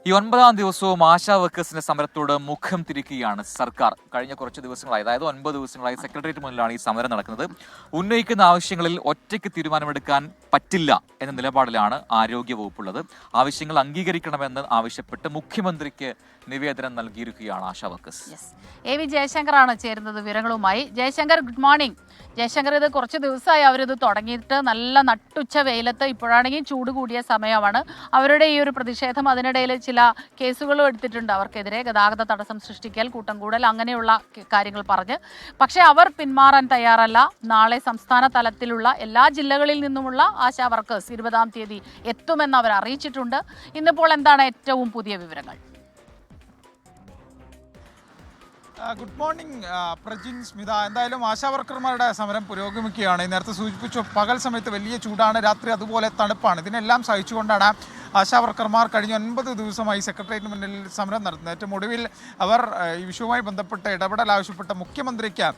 ഈ 9ാം ദിവസവും ആശാ വർക്കേഴ്സിന്റെ സമരത്തോട് മുഖം തിരിക്കുകയാണ് സർക്കാർ. കഴിഞ്ഞ കുറച്ച് ദിവസങ്ങളായി, അതായത് 9 ദിവസങ്ങളായി സെക്രട്ടേറിയറ്റ് മുന്നിലാണ് ഈ സമരം നടക്കുന്നത്. ഉന്നയിക്കുന്ന ആവശ്യങ്ങളിൽ ഒറ്റയ്ക്ക് തീരുമാനമെടുക്കാൻ പറ്റില്ല എന്ന നിലപാടിലാണ് ആരോഗ്യ വകുപ്പുള്ളത്. ആവശ്യങ്ങൾ അംഗീകരിക്കണമെന്ന് ആവശ്യപ്പെട്ട് മുഖ്യമന്ത്രിക്ക് നിവേദനം നൽകിയിരിക്കുകയാണ് ആശാ വർക്കേഴ്സ്. എ വി ജയശങ്കറാണ് ചേരുന്നത് വിവരങ്ങളുമായി. Jaishankar, good morning. ജയശങ്കർ, ഇത് കുറച്ച് ദിവസമായി അവരിത് തുടങ്ങിയിട്ട് നല്ല നട്ടുച്ച വെയിലത്ത്, ഇപ്പോഴാണെങ്കിൽ ചൂട് കൂടിയ സമയമാണ്. അവരുടെ ഈ ഒരു പ്രതിഷേധം, അതിനിടയിൽ ചില കേസുകളും എടുത്തിട്ടുണ്ട് അവർക്കെതിരെ, ഗതാഗത തടസ്സം സൃഷ്ടിക്കൽ, കൂട്ടം കൂടൽ, അങ്ങനെയുള്ള കാര്യങ്ങൾ പറഞ്ഞ്. പക്ഷേ അവർ പിന്മാറാൻ തയ്യാറല്ല. നാളെ സംസ്ഥാന തലത്തിലുള്ള എല്ലാ ജില്ലകളിൽ നിന്നുമുള്ള ആശാ വർക്കേഴ്സ് 20ാം തീയതി എത്തുമെന്ന് അവർ അറിയിച്ചിട്ടുണ്ട്. ഇന്നിപ്പോൾ എന്താണ് ഏറ്റവും പുതിയ വിവരങ്ങൾ? Good morning Prajin, Smitha. എന്തായാലും ആശാ വർക്കർമാരുടെ സമരം പുരോഗമിക്കുകയാണ്. നേരത്തെ സൂചിപ്പിച്ചു, പകൽ സമയത്ത് വലിയ ചൂടാണ്, രാത്രി അതുപോലെ തണുപ്പാണ്. ഇതിനെല്ലാം സഹിച്ചുകൊണ്ടാണ് ആശാ വർക്കർമാർ കഴിഞ്ഞ 9 ദിവസമായി സെക്രട്ടേറിയറ്റിന് മുന്നിൽ സമരം നടത്തുന്നത്. ഏറ്റവും ഒടുവിൽ അവർ ഈ വിഷയവുമായി ബന്ധപ്പെട്ട് ഇടപെടൽ ആവശ്യപ്പെട്ട മുഖ്യമന്ത്രിക്ക്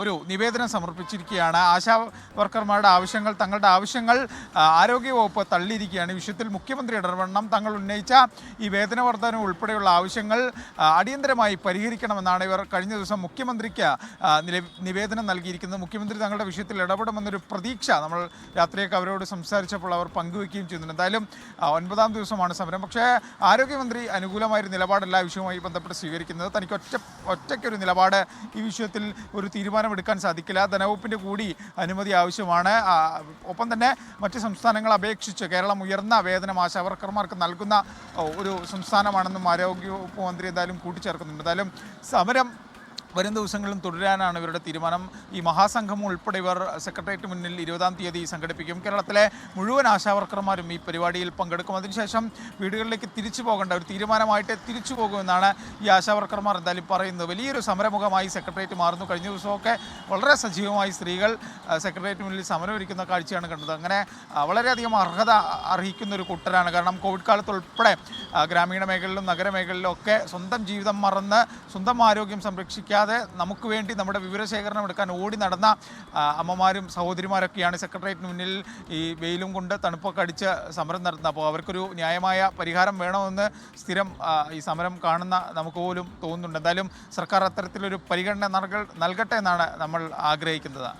ഒരു നിവേദനം സമർപ്പിച്ചിരിക്കുകയാണ്. ആശാ വർക്കർമാരുടെ ആവശ്യങ്ങൾ, തങ്ങളുടെ ആവശ്യങ്ങൾ ആരോഗ്യവകുപ്പ് തള്ളിയിരിക്കുകയാണ്. ഈ വിഷയത്തിൽ മുഖ്യമന്ത്രി ഇടപെടണം, തങ്ങൾ ഉന്നയിച്ച ഈ വേതന വർധന ഉൾപ്പെടെയുള്ള ആവശ്യങ്ങൾ അടിയന്തരമായി പരിഹരിക്കണമെന്നാണ് ഇവർ കഴിഞ്ഞ ദിവസം മുഖ്യമന്ത്രിക്ക് നിവേദനം നൽകിയിരിക്കുന്നത്. മുഖ്യമന്ത്രി തങ്ങളുടെ വിഷയത്തിൽ ഇടപെടുമെന്നൊരു പ്രതീക്ഷ നമ്മൾ രാത്രിയൊക്കെ അവരോട് സംസാരിച്ചപ്പോൾ അവർ പങ്കുവയ്ക്കുകയും ചെയ്യുന്നുണ്ട്. എന്തായാലും 9ാം ദിവസമാണ് സമരം. പക്ഷേ ആരോഗ്യമന്ത്രി അനുകൂലമായൊരു നിലപാടല്ല വിഷയവുമായി ബന്ധപ്പെട്ട് സ്വീകരിക്കുന്നത്. തനിക്ക് ഒറ്റയ്ക്കൊരു നിലപാട് ഈ വിഷയത്തിൽ ഒരു തീരുമാനമെടുക്കാൻ സാധിക്കില്ല. ധനവകുപ്പിൻ്റെ കൂടി അനുമതി ആവശ്യമാണ്. ഒപ്പം തന്നെ മറ്റ് സംസ്ഥാനങ്ങളെ അപേക്ഷിച്ച് കേരളം ഉയർന്ന വേതനം ആശാ വർക്കർമാർക്ക് നൽകുന്ന ഒരു സംസ്ഥാനമാണെന്നും ആരോഗ്യവകുപ്പ് മന്ത്രി എന്തായാലും കൂട്ടിച്ചേർക്കുന്നുണ്ട്. എന്തായാലും സമരം വരും ദിവസങ്ങളിലും തുടരാനാണ് ഇവരുടെ തീരുമാനം. ഈ മഹാസംഘം ഉൾപ്പെടെ ഇവർ സെക്രട്ടേറിയറ്റ് മുന്നിൽ 20ാം തീയതി സംഘടിപ്പിക്കും. കേരളത്തിലെ മുഴുവൻ ആശാ വർക്കർമാരും ഈ പരിപാടിയിൽ പങ്കെടുക്കും. അതിനുശേഷം വീടുകളിലേക്ക് തിരിച്ചു പോകേണ്ട ഒരു തീരുമാനമായിട്ട് തിരിച്ചു പോകുമെന്നാണ് ഈ ആശാ വർക്കർമാർ എന്തായാലും പറയുന്നത്. വലിയൊരു സമരമുഖമായി സെക്രട്ടേറിയറ്റ് മാറുന്നു. കഴിഞ്ഞ ദിവസമൊക്കെ വളരെ സജീവമായി സ്ത്രീകൾ സെക്രട്ടേറിയറ്റ് മുന്നിൽ സമരമൊരുക്കുന്ന കാഴ്ചയാണ് കണ്ടത്. അങ്ങനെ വളരെയധികം അർഹത അർഹിക്കുന്ന ഒരു കൂട്ടരാണ്. കാരണം കോവിഡ് കാലത്ത് ഉൾപ്പെടെ ഗ്രാമീണ മേഖലയിലും നഗരമേഖലയിലും ഒക്കെ സ്വന്തം ജീവിതം മറന്ന് സ്വന്തം ആരോഗ്യം സംരക്ഷിക്കാതെ നമുക്ക് വേണ്ടി നമ്മുടെ വിവരശേഖരണം എടുക്കാൻ ഓടി നടന്ന അമ്മമാരും സഹോദരിമാരൊക്കെയാണ് സെക്രട്ടേറിയറ്റിന് മുന്നിൽ ഈ വെയിലും കൊണ്ട് തണുപ്പൊക്കെ അടിച്ച് സമരം നടത്തുന്നത്. അപ്പോൾ അവർക്കൊരു ന്യായമായ പരിഹാരം വേണമെന്ന് സ്ഥിരം ഈ സമരം കാണുന്ന നമുക്ക് പോലും തോന്നുന്നുണ്ട്. എന്തായാലും സർക്കാർ അത്തരത്തിലൊരു പരിഗണന നൽകട്ടെ എന്നാണ് നമ്മൾ ആഗ്രഹിക്കുന്നത്.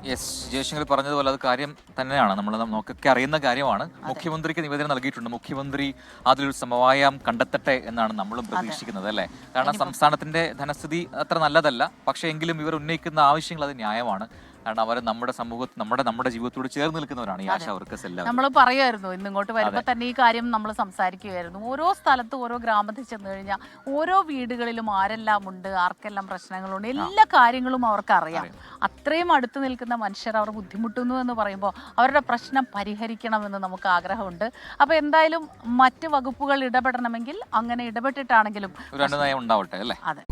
യെസ്, ജയശങ്കർ പറഞ്ഞതുപോലെ അത് കാര്യം തന്നെയാണ്, നമുക്കൊക്കെ അറിയുന്ന കാര്യമാണ്. മുഖ്യമന്ത്രിക്ക് നിവേദനം നൽകിയിട്ടുണ്ട്. മുഖ്യമന്ത്രി അതിലൊരു സമവായം കണ്ടെത്തട്ടെ എന്നാണ് നമ്മളും പ്രതീക്ഷിക്കുന്നത്, അല്ലേ? കാരണം സംസ്ഥാനത്തിന്റെ ധനസ്ഥിതി അത്ര നല്ലതല്ല. പക്ഷേ എങ്കിലും ഇവർ ഉന്നയിക്കുന്ന ആവശ്യങ്ങൾ അത് ന്യായമാണ്. കാരണം അവർ നമ്മുടെ സമൂഹത്തിൽ നമ്മുടെ ജീവിതത്തോട് ചേർന്ന് നിൽക്കുന്നവരാണ് ഈ ആശാ വർക്കേഴ്സ് എല്ലാം. നമ്മൾ പറയുമായിരുന്നു, ഇന്നിങ്ങോട്ട് വരുമ്പോൾ തന്നെ ഈ കാര്യം നമ്മൾ സംസാരിക്കുകയായിരുന്നു. ഓരോ സ്ഥലത്തും ഓരോ ഗ്രാമത്തിൽ ചെന്ന് കഴിഞ്ഞാൽ ഓരോ വീടുകളിലും ആരെല്ലാം ഉണ്ട്, ആർക്കെല്ലാം പ്രശ്നങ്ങളുണ്ട്, എല്ലാ കാര്യങ്ങളും അവർക്ക് അറിയാം. അത്രയും അടുത്ത് നിൽക്കുന്ന മനുഷ്യർ അവർ ബുദ്ധിമുട്ടുന്നു എന്ന് പറയുമ്പോൾ അവരുടെ പ്രശ്നം പരിഹരിക്കണമെന്ന് നമുക്ക് ആഗ്രഹമുണ്ട്. അപ്പോൾ എന്തായാലും മറ്റ് വകുപ്പുകൾ ഇടപെടണമെങ്കിൽ അങ്ങനെ ഇടപെട്ടിട്ടാണെങ്കിലും ഒരു നയം ഉണ്ടാവട്ടെ, അല്ലേ? അതെ.